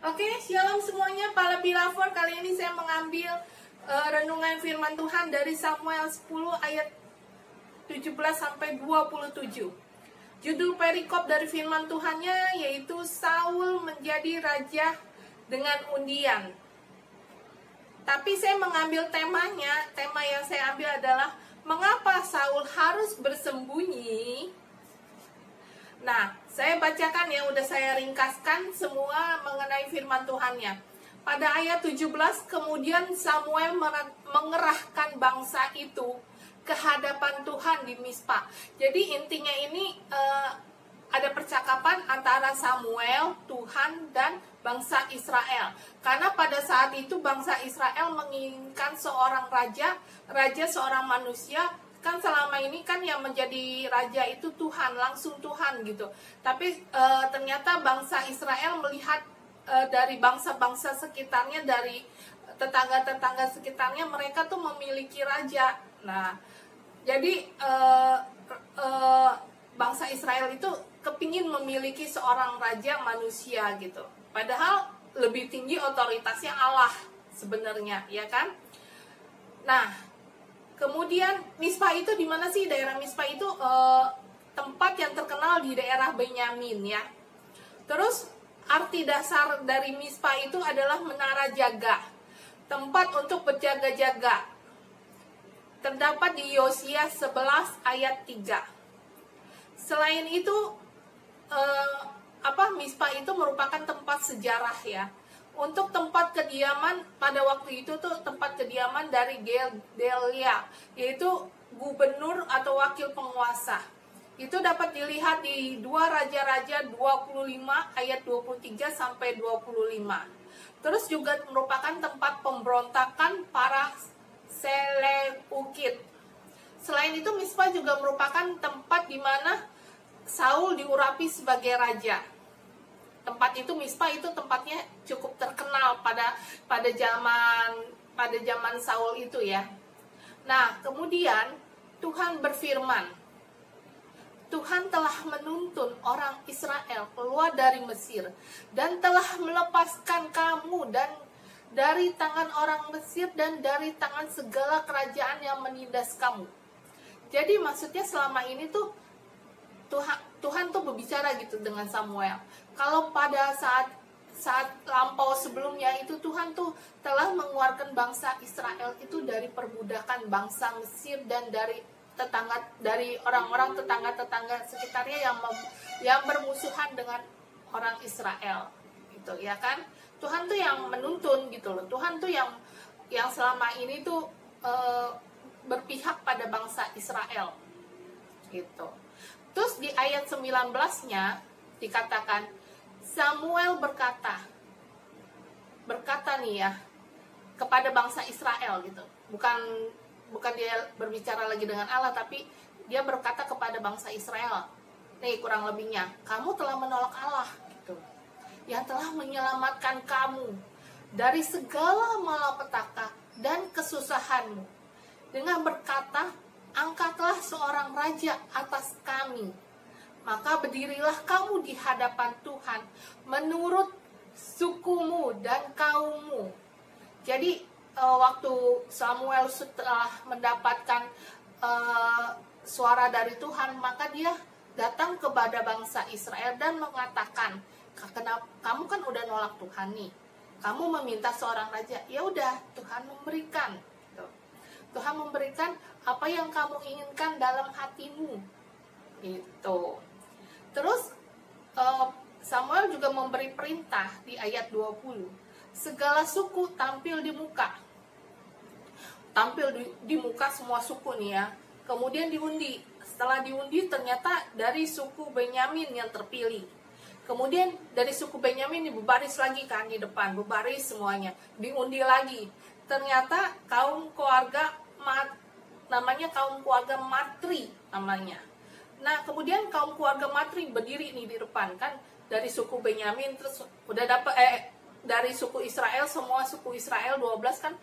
Oke, shalom semuanya para Pilafor. Kali ini saya mengambil renungan firman Tuhan dari Samuel 10 ayat 17 sampai 27. Judul perikop dari firman Tuhannya yaitu Saul menjadi raja dengan undian. Tapi saya mengambil temanya, tema yang saya ambil adalah mengapa Saul harus bersembunyi. Nah, saya bacakan ya, udah saya ringkaskan semua mengenai firman Tuhannya. Pada ayat 17, kemudian Samuel mengerahkan bangsa itu ke hadapan Tuhan di Mispa. Jadi intinya ini ada percakapan antara Samuel, Tuhan, dan bangsa Israel. Karena pada saat itu bangsa Israel menginginkan seorang raja seorang manusia. Kan selama ini kan yang menjadi raja itu Tuhan, langsung Tuhan gitu. Tapi ternyata bangsa Israel melihat dari bangsa-bangsa sekitarnya, dari tetangga-tetangga sekitarnya, mereka tuh memiliki raja. Nah, jadi bangsa Israel itu kepingin memiliki seorang raja manusia gitu. Padahal lebih tinggi otoritasnya Allah sebenarnya, ya kan? Nah, kemudian Mispa itu di mana sih? Daerah Mispa itu tempat yang terkenal di daerah Benyamin ya. Terus arti dasar dari Mispa itu adalah menara jaga, tempat untuk berjaga-jaga. Terdapat di Yosua 11 ayat 3. Selain itu Mispa itu merupakan tempat sejarah ya. Untuk tempat kediaman pada waktu itu tuh tempat kediaman dari Gedalia, yaitu gubernur atau wakil penguasa. Itu dapat dilihat di 2 Raja-Raja 25 ayat 23 sampai 25. Terus juga merupakan tempat pemberontakan para Seleukid. Selain itu Mispa juga merupakan tempat di mana Saul diurapi sebagai raja. Tempat itu Mispa itu tempatnya cukup terkenal pada zaman Saul itu ya. Nah, kemudian Tuhan berfirman, Tuhan telah menuntun orang Israel keluar dari Mesir dan telah melepaskan kamu dan dari tangan orang Mesir dan dari tangan segala kerajaan yang menindas kamu. Jadi maksudnya selama ini tuh Tuhan tuh berbicara gitu dengan Samuel. Kalau pada saat lampau sebelumnya itu Tuhan tuh telah mengeluarkan bangsa Israel itu dari perbudakan bangsa Mesir dan dari orang-orang tetangga sekitarnya yang bermusuhan dengan orang Israel gitu ya kan. Tuhan tuh yang menuntun gitu loh. Tuhan tuh yang selama ini tuh berpihak pada bangsa Israel gitu. Terus di ayat 19-nya dikatakan Samuel berkata nih ya kepada bangsa Israel gitu. Bukan dia berbicara lagi dengan Allah, tapi dia berkata kepada bangsa Israel. Nih kurang lebihnya, kamu telah menolak Allah gitu. Yang telah menyelamatkan kamu dari segala malapetaka dan kesusahanmu dengan berkata, angkatlah seorang raja atas kami. Maka berdirilah kamu di hadapan Tuhan menurut sukumu dan kaummu. Jadi waktu Samuel setelah mendapatkan suara dari Tuhan, maka dia datang kepada bangsa Israel dan mengatakan, kamu kan udah nolak Tuhan nih, kamu meminta seorang raja, ya udah Tuhan memberikan. Tuhan memberikan apa yang kamu inginkan dalam hatimu gitu. Terus Samuel juga memberi perintah di ayat 20. Segala suku tampil di muka. Tampil di muka semua suku nih ya. Kemudian diundi. Setelah diundi ternyata dari suku Benyamin yang terpilih. Kemudian dari suku Benyamin dibaris lagi kan di depan, berbaris semuanya. Diundi lagi. Ternyata kaum keluarga Matri namanya. Nah, kemudian kaum keluarga Matri berdiri nih di depan kan dari suku Benyamin, terus udah dapat dari suku Israel, semua suku Israel 12 kan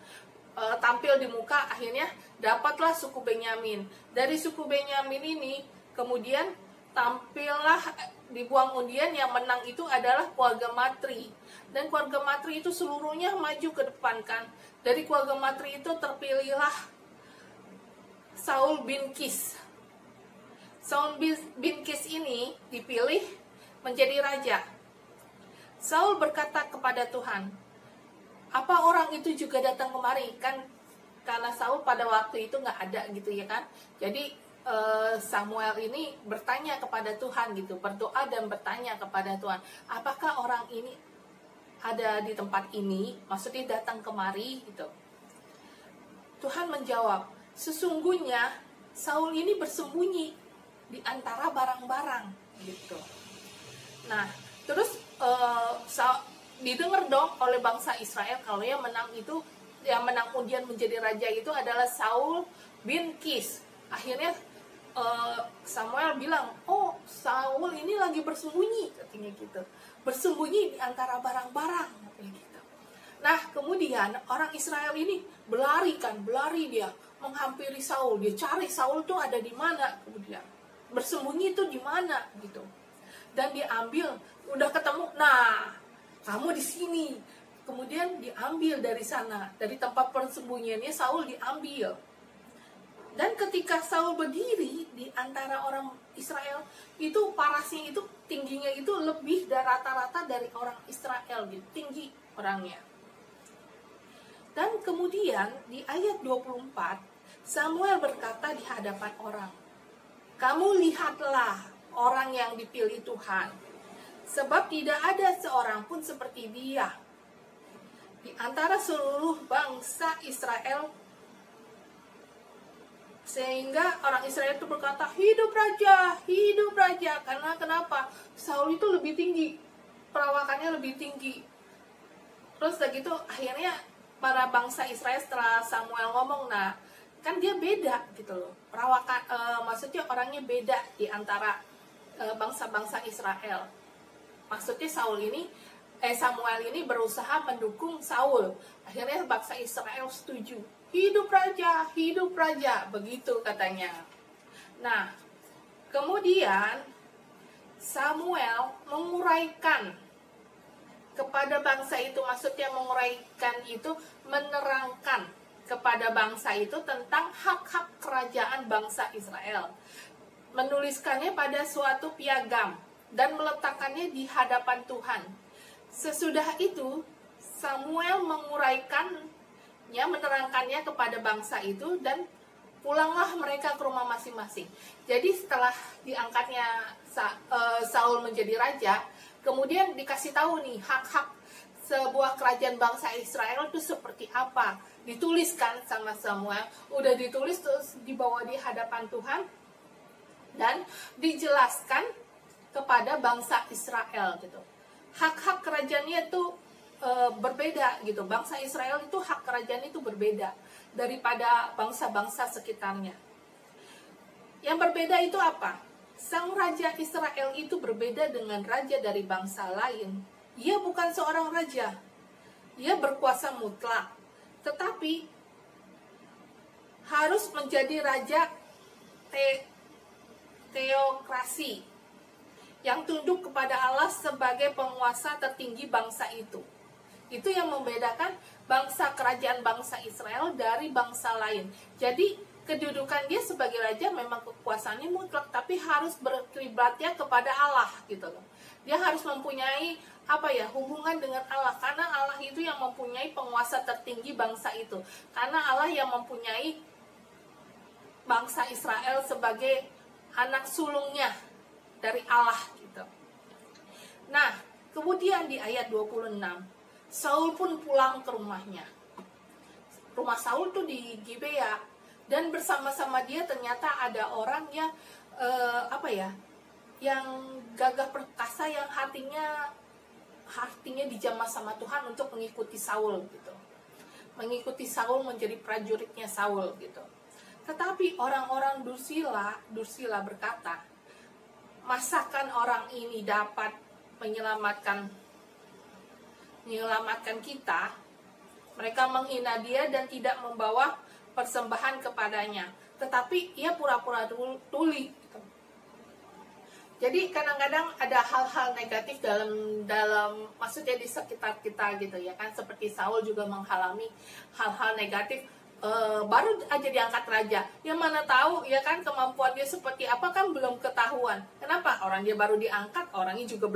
tampil di muka, akhirnya dapatlah suku Benyamin. Dari suku Benyamin ini kemudian tampillah dibuang undian, yang menang itu adalah keluarga Matri. Dan keluarga Matri itu seluruhnya maju ke depan kan. Dari keluarga Matri itu terpilihlah Saul bin Kis. Saul bin Kis ini dipilih menjadi raja. Saul berkata kepada Tuhan, apa orang itu juga datang kemari? Kan karena Saul pada waktu itu nggak ada gitu ya kan. Jadi Samuel ini bertanya kepada Tuhan gitu, berdoa dan bertanya kepada Tuhan, apakah orang ini ada di tempat ini? Maksudnya datang kemari gitu. Tuhan menjawab, sesungguhnya Saul ini bersembunyi di antara barang-barang gitu. Nah, terus didengar dong oleh bangsa Israel kalau yang menang undian menjadi raja itu adalah Saul bin Kis. Akhirnya Samuel bilang, oh Saul ini lagi bersembunyi, katanya gitu, bersembunyi di antara barang-barang gitu. Nah kemudian orang Israel ini berlari dia menghampiri Saul, dia cari Saul tuh ada di mana, kemudian bersembunyi itu di mana gitu. Dan diambil, udah ketemu, nah kamu di sini. Kemudian diambil dari sana, dari tempat persembunyiannya Saul diambil. Dan ketika Saul berdiri di antara orang Israel, itu parasnya itu tingginya itu lebih dari rata-rata dari orang Israel gitu, tinggi orangnya. Dan kemudian di ayat 24 Samuel berkata di hadapan orang, kamu lihatlah orang yang dipilih Tuhan, sebab tidak ada seorang pun seperti dia di antara seluruh bangsa Israel. Sehingga orang Israel itu berkata, hidup raja, hidup raja. Karena kenapa? Saul itu lebih tinggi, perawakannya lebih tinggi. Terus begitu akhirnya para bangsa Israel setelah Samuel ngomong, nah kan dia beda gitu loh, perawakan, maksudnya orangnya beda di antara bangsa-bangsa Israel. Maksudnya Samuel ini berusaha mendukung Saul. Akhirnya bangsa Israel setuju, hidup raja, begitu katanya. Nah, kemudian Samuel menguraikan kepada bangsa itu, maksudnya menguraikan itu menerangkan kepada bangsa itu tentang hak-hak kerajaan bangsa Israel. Menuliskannya pada suatu piagam dan meletakkannya di hadapan Tuhan. Sesudah itu Samuel menguraikannya, menerangkannya kepada bangsa itu, dan pulanglah mereka ke rumah masing-masing. Jadi setelah diangkatnya Saul menjadi raja, kemudian dikasih tahu nih hak-hak sebuah kerajaan bangsa Israel itu seperti apa. Dituliskan sama Samuel, udah ditulis terus dibawa di hadapan Tuhan dan dijelaskan kepada bangsa Israel gitu. Hak-hak kerajaannya itu berbeda gitu. Bangsa Israel itu hak kerajaan itu berbeda daripada bangsa-bangsa sekitarnya. Yang berbeda itu apa? Sang raja Israel itu berbeda dengan raja dari bangsa lain. Ia bukan seorang raja. Ia berkuasa mutlak, tetapi harus menjadi raja teokrasi yang tunduk kepada Allah sebagai penguasa tertinggi bangsa itu. Itu yang membedakan kerajaan bangsa Israel dari bangsa lain. Jadi kedudukan dia sebagai raja memang kekuasaannya mutlak, tapi harus berkiblatnya kepada Allah gitu loh. Dia harus mempunyai hubungan dengan Allah, karena Allah itu yang mempunyai penguasa tertinggi bangsa itu. Karena Allah yang mempunyai bangsa Israel sebagai anak sulungnya dari Allah gitu. Nah, kemudian di ayat 26, Saul pun pulang ke rumahnya. Rumah Saul tuh di Gibea, dan bersama-sama dia ternyata ada orang yang yang gagah perkasa, yang hatinya dijamah sama Tuhan untuk mengikuti Saul gitu. Mengikuti Saul, menjadi prajuritnya Saul gitu. Tetapi orang-orang Dursila berkata, masakan orang ini dapat menyelamatkan kita? Mereka menghina dia dan tidak membawa persembahan kepadanya, tetapi ia pura-pura tuli gitu. Jadi kadang-kadang ada hal-hal negatif dalam maksudnya di sekitar kita gitu ya kan, seperti Saul juga mengalami hal-hal negatif. Baru aja diangkat raja, yang mana tahu ya kan kemampuan dia seperti apa kan belum ketahuan. Kenapa? Orang dia baru diangkat, orangnya juga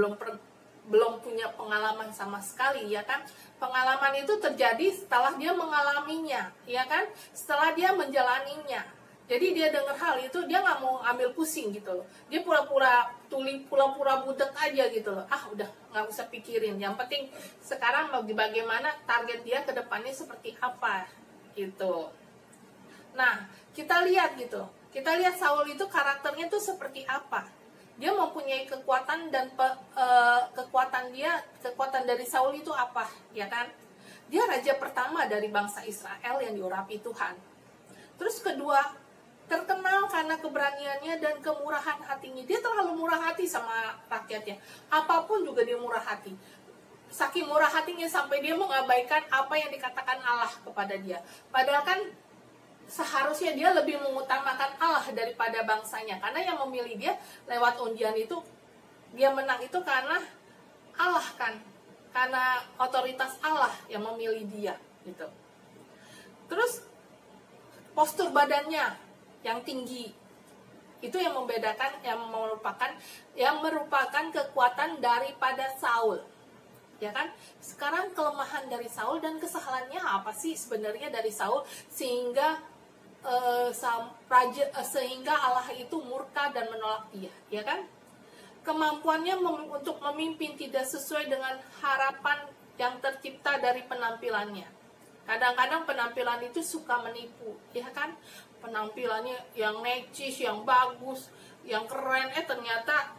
belum punya pengalaman sama sekali ya kan. Pengalaman itu terjadi setelah dia mengalaminya ya kan, setelah dia menjalaninya. Jadi dia dengar hal itu, dia nggak mau ambil pusing gitu loh. Dia pura-pura budek aja gitu loh. Ah udah nggak usah pikirin. Yang penting sekarang bagaimana target dia ke depannya seperti apa gitu. Nah kita lihat gitu. Kita lihat Saul itu karakternya tuh seperti apa. Dia mempunyai kekuatan dan kekuatan dari Saul itu apa ya kan? Dia raja pertama dari bangsa Israel yang diurapi Tuhan. Terus kedua, terkenal karena keberaniannya dan kemurahan hatinya. Dia terlalu murah hati sama rakyatnya. Apapun juga dia murah hati. Saking murah hatinya sampai dia mengabaikan apa yang dikatakan Allah kepada dia. Padahal kan seharusnya dia lebih mengutamakan Allah daripada bangsanya. Karena yang memilih dia lewat undian itu, dia menang itu karena Allah kan. Karena otoritas Allah yang memilih dia gitu. Terus postur badannya yang tinggi itu yang membedakan, yang merupakan kekuatan daripada Saul ya kan. Sekarang kelemahan dari Saul dan kesalahannya apa sih sebenarnya dari Saul sehingga sehingga Allah itu murka dan menolak dia ya kan. Kemampuannya untuk memimpin tidak sesuai dengan harapan yang tercipta dari penampilannya. Kadang-kadang penampilan itu suka menipu ya kan. Penampilannya yang necis, yang bagus, yang keren, ternyata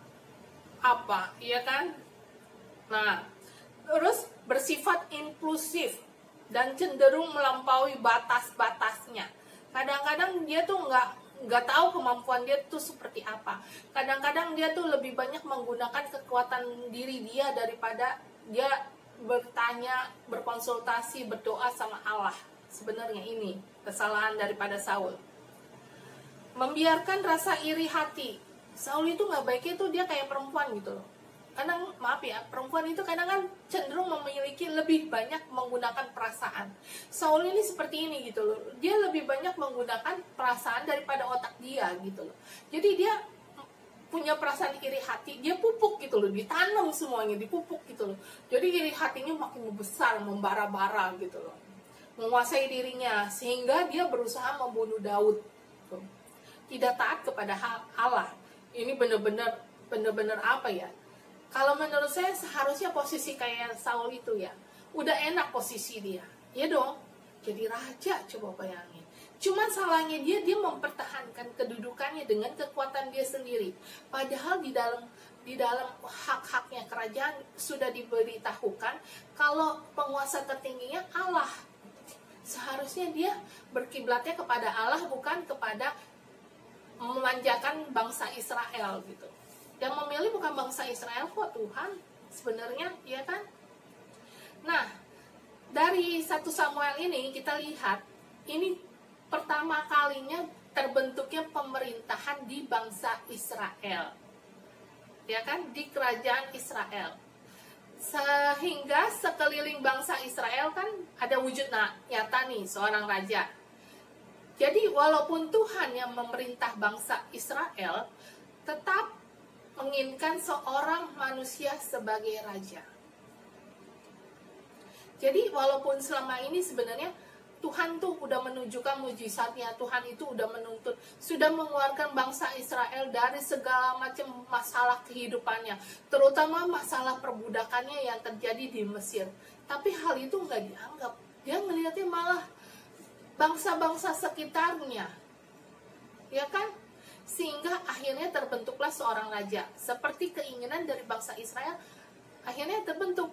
apa, ya kan? Nah, terus bersifat impulsif dan cenderung melampaui batas-batasnya. Kadang-kadang dia tuh nggak tahu kemampuan dia tuh seperti apa. Kadang-kadang dia tuh lebih banyak menggunakan kekuatan diri dia daripada dia bertanya, berkonsultasi, berdoa sama Allah. Sebenarnya ini kesalahan daripada Saul. Membiarkan rasa iri hati. Saul itu nggak baiknya tuh dia kayak perempuan gitu loh. Kadang maaf ya, perempuan itu kadang kan cenderung memiliki lebih banyak menggunakan perasaan. Saul ini seperti ini gitu loh. Dia lebih banyak menggunakan perasaan daripada otak dia gitu loh. Jadi dia punya perasaan iri hati, dia pupuk gitu loh, ditanam semuanya, dipupuk gitu loh. Jadi iri hatinya makin membesar, membara-bara gitu loh. Menguasai dirinya sehingga dia berusaha membunuh Daud. Tidak taat kepada Allah. Ini benar-benar apa ya? Kalau menurut saya seharusnya posisi kayak Saul itu ya, udah enak posisi dia, ya dong. Jadi raja, coba bayangin. Cuman salahnya dia mempertahankan kedudukannya dengan kekuatan dia sendiri. Padahal di dalam hak-haknya kerajaan sudah diberitahukan kalau penguasa tertingginya Allah. Seharusnya dia berkiblatnya kepada Allah, bukan kepada memanjakan bangsa Israel gitu. Yang memilih bukan bangsa Israel kok, Tuhan sebenarnya, ya kan? Nah, dari 1 Samuel ini kita lihat ini pertama kalinya terbentuknya pemerintahan di bangsa Israel. Ya kan? Di kerajaan Israel. Sehingga sekeliling bangsa Israel kan ada wujud nyata nih seorang raja. Jadi walaupun Tuhan yang memerintah bangsa Israel, tetap menginginkan seorang manusia sebagai raja. Jadi walaupun selama ini sebenarnya Tuhan tuh udah menunjukkan mujizatnya, Tuhan itu udah menuntut, sudah mengeluarkan bangsa Israel dari segala macam masalah kehidupannya, terutama masalah perbudakannya yang terjadi di Mesir. Tapi hal itu nggak dianggap. Dia melihatnya malah bangsa-bangsa sekitarnya, ya kan? Sehingga akhirnya terbentuklah seorang raja. Seperti keinginan dari bangsa Israel, akhirnya terbentuk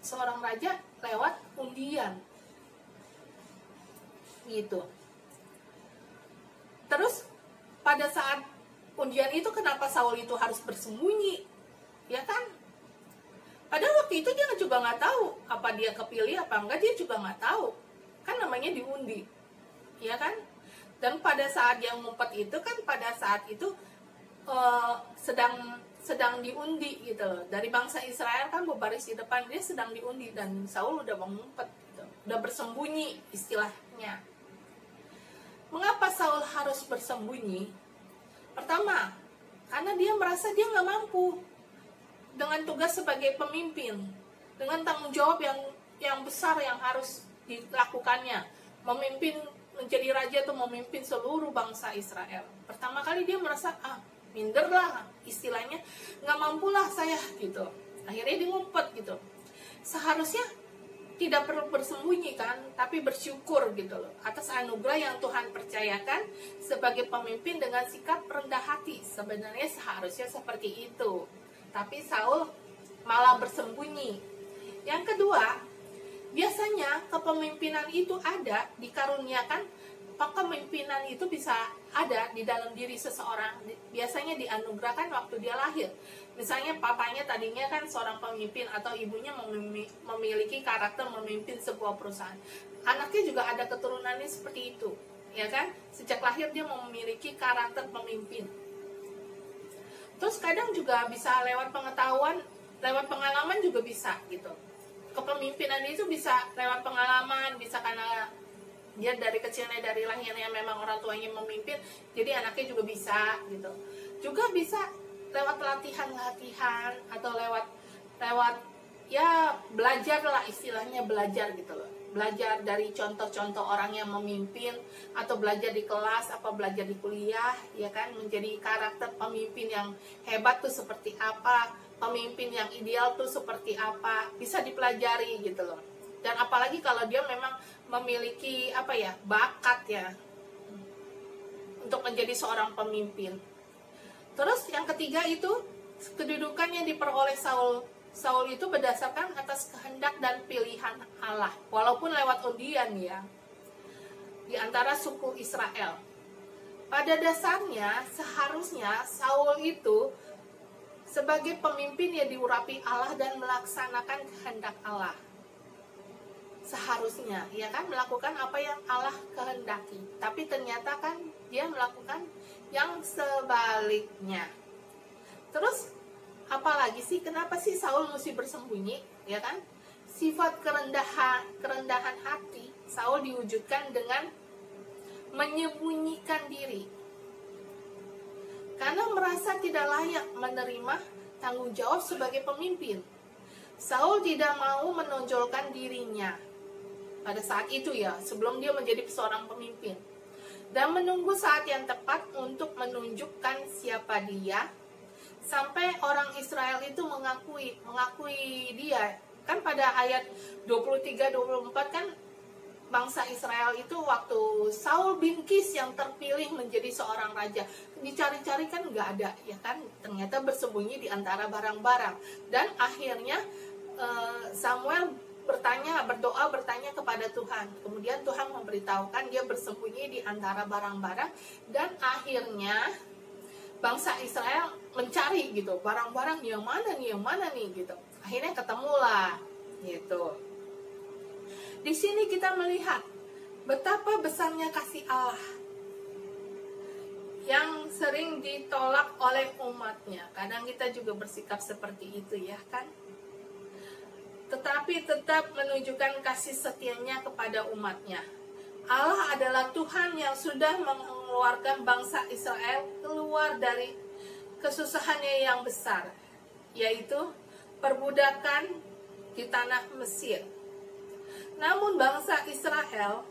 seorang raja lewat undian. Gitu. Terus pada saat undian itu kenapa Saul itu harus bersembunyi? Ya kan? Padahal waktu itu dia juga nggak tahu apa dia kepilih apa enggak, dia juga nggak tahu. Kan namanya diundi. Ya kan? Dan pada saat dia ngumpet itu kan pada saat itu sedang sedang diundi gitu loh. Dari bangsa Israel kan berbaris di depan, dia sedang diundi, dan Saul udah mengumpet gitu. Udah bersembunyi istilahnya. Mengapa Saul harus bersembunyi? Pertama, karena dia merasa dia nggak mampu dengan tugas sebagai pemimpin, dengan tanggung jawab yang besar yang harus dilakukannya, memimpin, menjadi raja atau memimpin seluruh bangsa Israel. Pertama kali dia merasa, minder lah istilahnya, nggak mampulah saya gitu. Akhirnya dia ngumpet gitu. Seharusnya tidak perlu bersembunyi kan, tapi bersyukur gitu loh atas anugerah yang Tuhan percayakan sebagai pemimpin dengan sikap rendah hati. Sebenarnya seharusnya seperti itu, tapi Saul malah bersembunyi. Yang kedua, biasanya kepemimpinan itu ada dikaruniakan. Kepemimpinan itu bisa ada di dalam diri seseorang, biasanya dianugerahkan waktu dia lahir. Misalnya papanya tadinya kan seorang pemimpin, atau ibunya memiliki karakter memimpin sebuah perusahaan. Anaknya juga ada keturunannya seperti itu, ya kan? Sejak lahir dia memiliki karakter pemimpin. Terus kadang juga bisa lewat pengetahuan, lewat pengalaman juga bisa gitu. Kepemimpinan itu bisa lewat pengalaman, bisa karena dia dari kecilnya, dari lahirnya memang orang tuanya memimpin, jadi anaknya juga bisa gitu. Juga bisa lewat latihan-latihan, atau lewat ya belajar lah istilahnya, belajar gitu loh. Belajar dari contoh-contoh orang yang memimpin, atau belajar di kelas, apa belajar di kuliah, ya kan, menjadi karakter pemimpin yang hebat tuh seperti apa, pemimpin yang ideal tuh seperti apa, bisa dipelajari gitu loh. Dan apalagi kalau dia memang memiliki bakat ya untuk menjadi seorang pemimpin. Terus yang ketiga itu, kedudukan yang diperoleh Saul itu berdasarkan atas kehendak dan pilihan Allah, walaupun lewat undian ya, di antara suku Israel. Pada dasarnya seharusnya Saul itu sebagai pemimpin yang diurapi Allah dan melaksanakan kehendak Allah. Seharusnya, ya kan, melakukan apa yang Allah kehendaki. Tapi ternyata kan dia melakukan yang sebaliknya. Terus apalagi sih, kenapa sih Saul mesti bersembunyi, ya kan? Sifat kerendahan hati Saul diwujudkan dengan menyembunyikan diri, karena merasa tidak layak menerima tanggung jawab sebagai pemimpin. Saul tidak mau menonjolkan dirinya pada saat itu ya, sebelum dia menjadi seorang pemimpin, dan menunggu saat yang tepat untuk menunjukkan siapa dia, sampai orang Israel itu mengakui dia. Kan pada ayat 23-24 kan, bangsa Israel itu waktu Saul bin Kis yang terpilih menjadi seorang raja, dicari-cari kan nggak ada, ya kan, ternyata bersembunyi di antara barang-barang. Dan akhirnya Samuel berdoa kepada Tuhan. Kemudian Tuhan memberitahukan dia bersembunyi di antara barang-barang, dan akhirnya bangsa Israel mencari gitu, barang-barang yang mana nih gitu. Akhirnya ketemulah gitu. Di sini kita melihat betapa besarnya kasih Allah yang sering ditolak oleh umatnya. Kadang kita juga bersikap seperti itu, ya kan? Tetapi tetap menunjukkan kasih setianya kepada umatnya. Allah adalah Tuhan yang sudah mengeluarkan bangsa Israel keluar dari kesusahannya yang besar, yaitu perbudakan di tanah Mesir. Namun bangsa Israel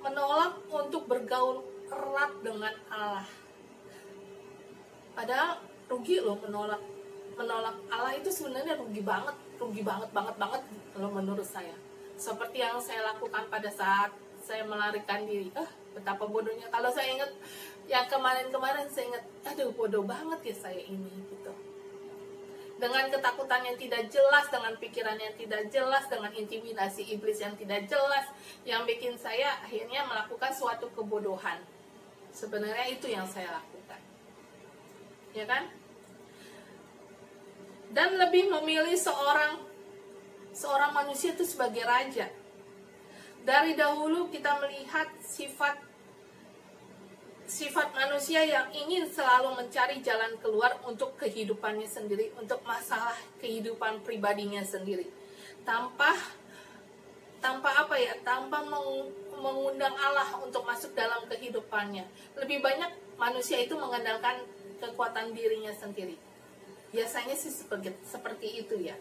menolak untuk bergaul erat dengan Allah. Padahal rugi loh, menolak Allah itu sebenarnya rugi banget kalau menurut saya. Seperti yang saya lakukan pada saat saya melarikan diri. Betapa bodohnya. Kalau saya ingat yang kemarin saya ingat, aduh bodoh banget ya saya ini gitu. Dengan ketakutan yang tidak jelas, dengan pikiran yang tidak jelas, dengan intimidasi iblis yang tidak jelas, yang bikin saya akhirnya melakukan suatu kebodohan. Sebenarnya itu yang saya lakukan, ya kan? Dan lebih memilih seorang manusia itu sebagai raja. Dari dahulu kita melihat sifat sifat manusia yang ingin selalu mencari jalan keluar untuk kehidupannya sendiri, untuk masalah kehidupan pribadinya sendiri, tanpa apa ya, tanpa mengundang Allah untuk masuk dalam kehidupannya. Lebih banyak manusia itu mengandalkan kekuatan dirinya sendiri. Biasanya sih seperti itu ya.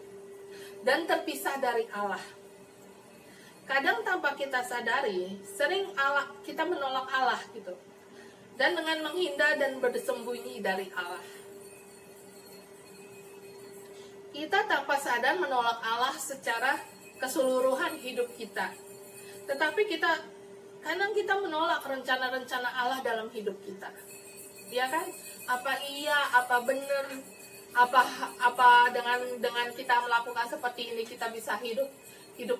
Dan terpisah dari Allah. Kadang tanpa kita sadari, sering kita menolak Allah gitu. Dan dengan menghindar dan bersembunyi dari Allah. Kita tanpa sadar menolak Allah secara keseluruhan hidup kita. Tetapi kadang kita menolak rencana-rencana Allah dalam hidup kita. Ya kan? Apa iya, apa benar, apa dengan kita melakukan seperti ini kita bisa hidup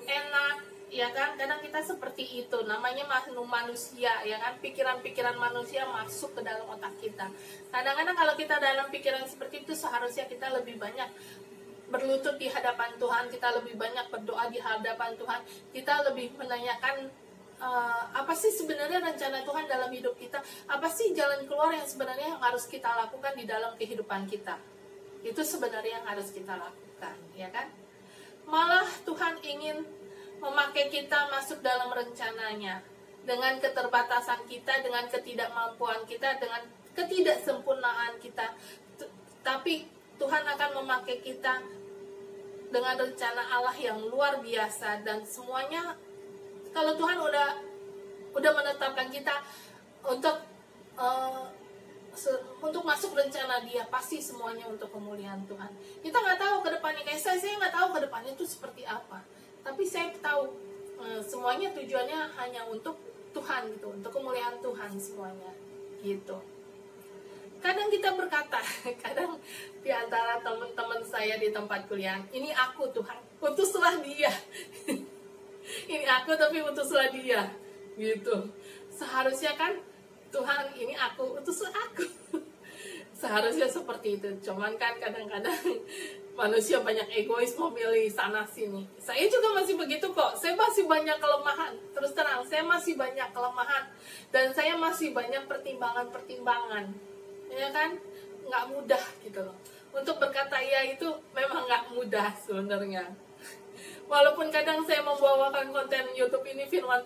enak, ya kan? Kadang kita seperti itu, namanya manusia, ya kan? Pikiran-pikiran manusia masuk ke dalam otak kita. Kadang-kadang kalau kita dalam pikiran seperti itu, seharusnya kita lebih banyak berlutut di hadapan Tuhan, kita lebih banyak berdoa di hadapan Tuhan, kita lebih menanyakan apa sih sebenarnya rencana Tuhan dalam hidup kita, apa sih jalan keluar yang sebenarnya yang harus kita lakukan di dalam kehidupan kita. Itu sebenarnya yang harus kita lakukan, ya kan? Malah Tuhan ingin memakai kita masuk dalam rencananya, dengan keterbatasan kita, dengan ketidakmampuan kita, dengan ketidaksempurnaan kita, tapi Tuhan akan memakai kita dengan rencana Allah yang luar biasa. Dan semuanya, kalau Tuhan udah menetapkan kita untuk masuk rencana Dia, pasti semuanya untuk kemuliaan Tuhan. Kita nggak tahu ke depannya, kayak saya nggak tahu ke depannya itu seperti apa. Tapi saya tahu semuanya tujuannya hanya untuk Tuhan gitu, untuk kemuliaan Tuhan semuanya gitu. Kadang kita berkata, kadang di antara teman-teman saya di tempat kuliah, ini aku Tuhan, utuslah Dia. Ini aku tapi utuslah Dia, gitu. Seharusnya kan Tuhan, ini aku, utuslah aku. Seharusnya seperti itu. Cuman kan kadang-kadang manusia banyak egois, memilih sana sini. Saya juga masih begitu kok. Saya masih banyak kelemahan. Terus terang, saya masih banyak kelemahan. Dan saya masih banyak pertimbangan-pertimbangan. Ya kan? Nggak mudah gitu loh. Untuk berkata ya itu memang nggak mudah sebenarnya. Walaupun kadang saya membawakan konten YouTube ini, firman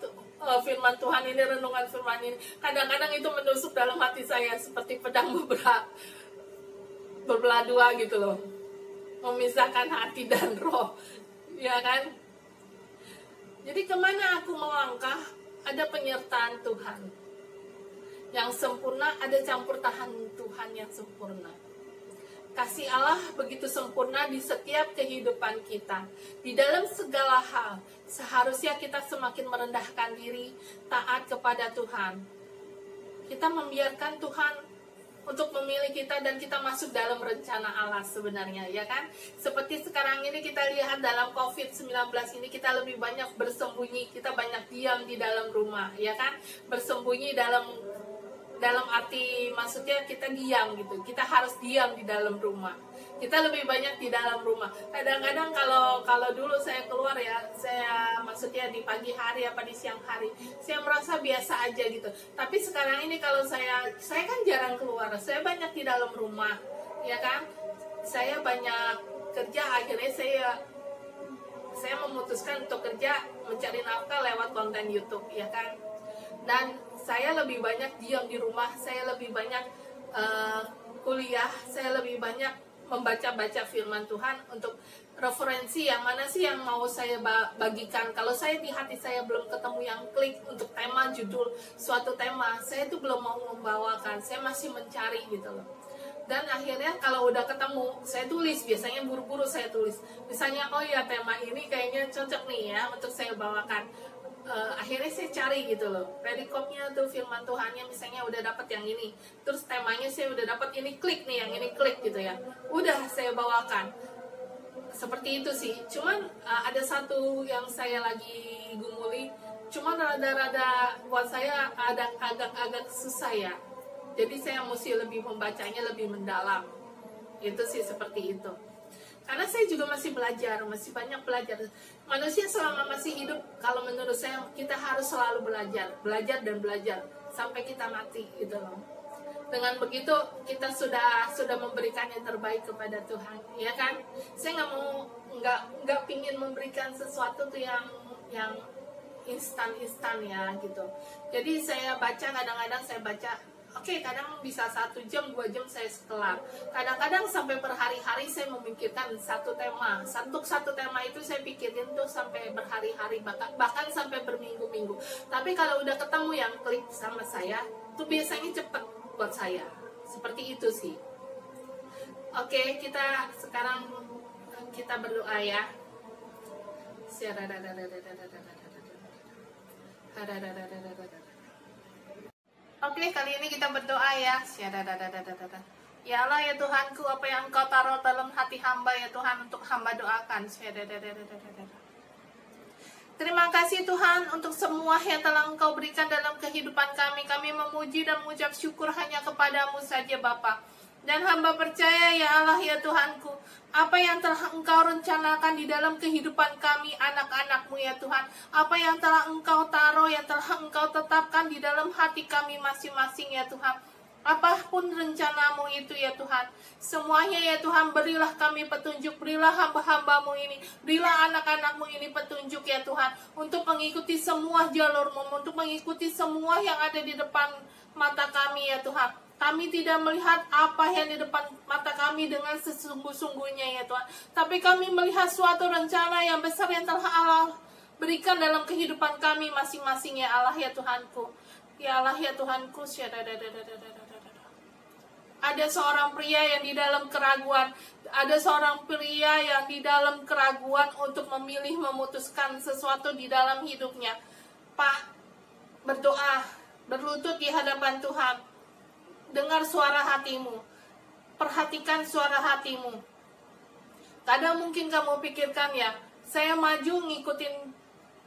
Tuhan ini, renungan firman ini, kadang-kadang itu menusuk dalam hati saya seperti pedang berbelah dua gitu loh, memisahkan hati dan roh, ya kan? Jadi kemana aku melangkah, ada penyertaan Tuhan yang sempurna, ada campur tangan Tuhan yang sempurna. Kasih Allah begitu sempurna di setiap kehidupan kita. Di dalam segala hal, seharusnya kita semakin merendahkan diri, taat kepada Tuhan. Kita membiarkan Tuhan untuk memilih kita dan kita masuk dalam rencana Allah sebenarnya, ya kan? Seperti sekarang ini kita lihat dalam COVID-19 ini, kita lebih banyak bersembunyi, kita banyak diam di dalam rumah, ya kan? Bersembunyi dalam arti maksudnya kita diam gitu, kita harus diam di dalam rumah, kita lebih banyak di dalam rumah. Kadang-kadang kalau dulu saya keluar ya, saya maksudnya di pagi hari apa di siang hari, saya merasa biasa aja gitu. Tapi sekarang ini kalau saya kan jarang keluar, saya banyak di dalam rumah, ya kan? Saya banyak kerja, akhirnya saya memutuskan untuk kerja, mencari nafkah lewat konten YouTube, ya kan? Dan saya lebih banyak diam di rumah, saya lebih banyak kuliah, saya lebih banyak membaca-baca firman Tuhan untuk referensi yang mana sih yang mau saya bagikan. Kalau saya di hati saya belum ketemu yang klik untuk tema, judul suatu tema, saya tuh belum mau membawakan, saya masih mencari gitu loh. Dan akhirnya kalau udah ketemu, saya tulis, biasanya buru-buru saya tulis. Misalnya, oh ya tema ini kayaknya cocok nih ya untuk saya bawakan. Akhirnya saya cari gitu loh, perikopnya tuh, firman Tuhannya misalnya udah dapat yang ini, terus temanya saya udah dapat ini, klik nih, yang ini klik gitu ya, udah saya bawakan. Seperti itu sih. Cuman ada satu yang saya lagi gumuli, cuman rada-rada buat saya ada agak susah ya, jadi saya mesti lebih membacanya lebih mendalam. Itu sih seperti itu. Karena saya juga masih belajar, masih banyak belajar. Manusia selama masih hidup, kalau menurut saya, kita harus selalu belajar dan belajar. sampai kita mati gitu loh. Dengan begitu kita sudah memberikan yang terbaik kepada Tuhan, ya kan? Saya nggak pingin memberikan sesuatu tuh yang instan ya gitu. Jadi saya baca, kadang-kadang saya baca, oke, kadang bisa 1 jam 2 jam saya kelar. Kadang-kadang sampai berhari-hari saya memikirkan satu tema. Satu tema itu saya pikirin tuh sampai berhari-hari, bahkan sampai berminggu-minggu. Tapi kalau udah ketemu yang klik sama saya, tuh biasanya cepet buat saya. Seperti itu sih. Oke, kita sekarang kita berdoa ya. Oke, kali ini kita berdoa ya. Ya Allah ya Tuhanku, apa yang Engkau taruh dalam hati hamba ya Tuhan, untuk hamba doakan. Terima kasih Tuhan untuk semua yang telah Engkau berikan dalam kehidupan kami. Kami memuji dan mengucap syukur hanya kepadamu saja Bapa. Dan hamba percaya ya Allah ya Tuhanku, apa yang telah Engkau rencanakan di dalam kehidupan kami, anak-anak-Mu ya Tuhan, apa yang telah Engkau taruh, yang telah Engkau tetapkan di dalam hati kami masing-masing ya Tuhan, apapun rencanamu itu ya Tuhan, semuanya ya Tuhan, berilah kami petunjuk, berilah hamba-hambamu ini, berilah anak-anakmu ini petunjuk ya Tuhan, untuk mengikuti semua jalurmu, untuk mengikuti semua yang ada di depan mata kami ya Tuhan. Kami tidak melihat apa yang di depan mata kami dengan sesungguh-sungguhnya ya Tuhan, tapi kami melihat suatu rencana yang besar yang telah Allah berikan dalam kehidupan kami masing-masing ya Allah ya Tuhanku. Ya Allah ya Tuhanku, ada seorang pria yang di dalam keraguan, ada seorang pria yang di dalam keraguan untuk memilih memutuskan sesuatu di dalam hidupnya. Pak, berdoa, berlutut di hadapan Tuhan, dengar suara hatimu, perhatikan suara hatimu. Kadang mungkin kamu pikirkan ya, saya maju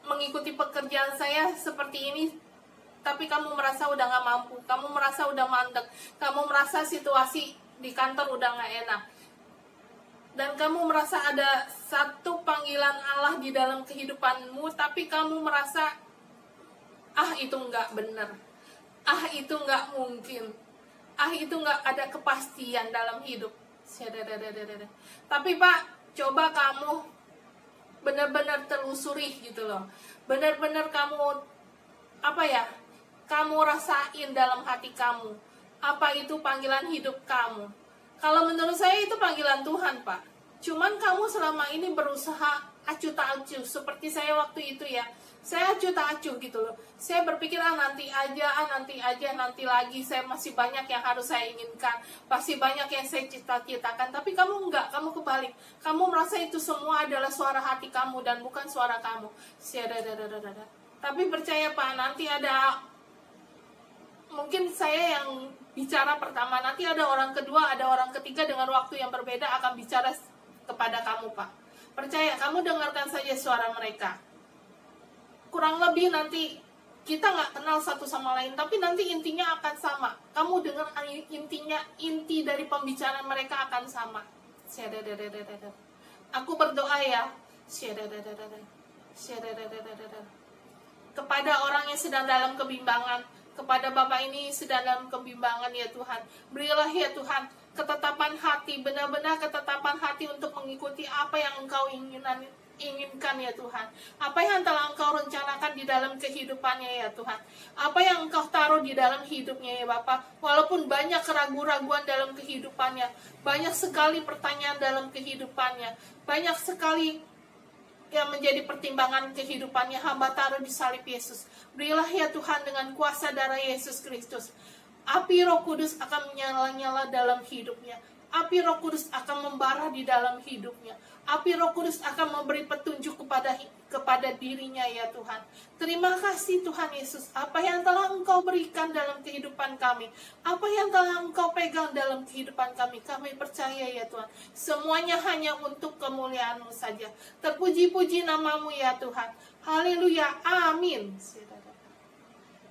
mengikuti pekerjaan saya seperti ini, tapi kamu merasa udah gak mampu, kamu merasa udah mandek, kamu merasa situasi di kantor udah gak enak, dan kamu merasa ada satu panggilan Allah di dalam kehidupanmu, tapi kamu merasa, itu gak benar, itu gak mungkin, itu gak ada kepastian dalam hidup. Tapi Pak, coba kamu benar-benar telusuri gitu loh, benar-benar kamu kamu rasain dalam hati kamu, apa itu panggilan hidup kamu. Kalau menurut saya itu panggilan Tuhan Pak, cuman kamu selama ini berusaha acuh tak acuh, seperti saya waktu itu ya, saya acuh tak acuh gitu loh. Saya berpikir nanti aja, nanti lagi, saya masih banyak yang harus saya inginkan, masih banyak yang saya cita-citakan. Tapi kamu enggak, kamu kebalik, kamu merasa itu semua adalah suara hati kamu dan bukan suara kamu. Tapi percaya Pak, nanti ada, mungkin saya yang bicara pertama, nanti ada orang kedua, ada orang ketiga dengan waktu yang berbeda akan bicara kepada kamu Pak. Percaya, kamu dengarkan saja suara mereka. Kurang lebih nanti kita nggak kenal satu sama lain, tapi nanti intinya akan sama. Kamu dengar inti dari pembicaraan mereka akan sama. Aku berdoa ya, kepada orang yang sedang dalam kebimbangan, kepada Bapak ini sedang dalam kebimbangan ya Tuhan, berilah ya Tuhan ketetapan hati, benar-benar ketetapan hati untuk mengikuti apa yang Engkau inginkan ya Tuhan, apa yang telah Engkau rencanakan di dalam kehidupannya ya Tuhan, apa yang Engkau taruh di dalam hidupnya ya Bapak. Walaupun banyak keraguan-raguan dalam kehidupannya, banyak sekali pertanyaan dalam kehidupannya, banyak sekali yang menjadi pertimbangan kehidupannya, hamba taruh di salib Yesus. Berilah ya Tuhan dengan kuasa darah Yesus Kristus, api Roh Kudus akan menyala-nyala dalam hidupnya, api Roh Kudus akan membara di dalam hidupnya, api Roh Kudus akan memberi petunjuk kepada dirinya ya Tuhan. Terima kasih Tuhan Yesus, apa yang telah Engkau berikan dalam kehidupan kami, apa yang telah Engkau pegang dalam kehidupan kami, kami percaya ya Tuhan, semuanya hanya untuk kemuliaan-Mu saja. Terpuji-puji nama-Mu ya Tuhan. Haleluya, amin.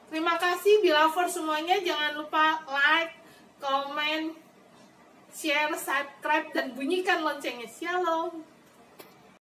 Terima kasih beloved semuanya, jangan lupa like, comment, share, subscribe, dan bunyikan loncengnya. Shalom.